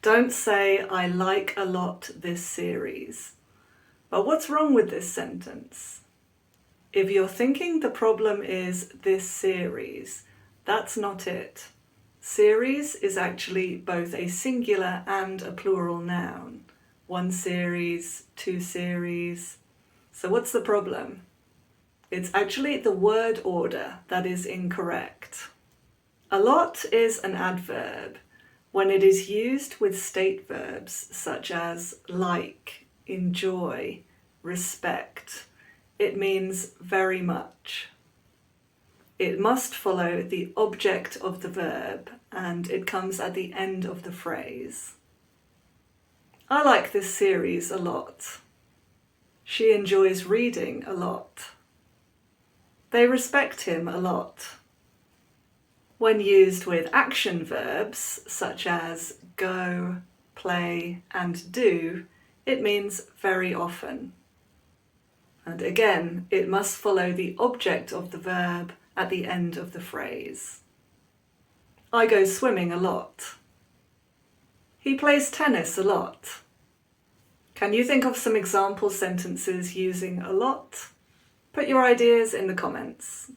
Don't say, I like a lot this series. But what's wrong with this sentence? If you're thinking the problem is this series, that's not it. Series is actually both a singular and a plural noun. One series, two series. So what's the problem? It's actually the word order that is incorrect. A lot is an adverb when it is used with state verbs such as like, enjoy, respect. It means very much. It must follow the object of the verb and it comes at the end of the phrase. I like this series a lot. She enjoys reading a lot. They respect him a lot. When used with action verbs such as go, play, and do, it means very often. And again, it must follow the object of the verb at the end of the phrase. I go swimming a lot. He plays tennis a lot. Can you think of some example sentences using a lot? Put your ideas in the comments.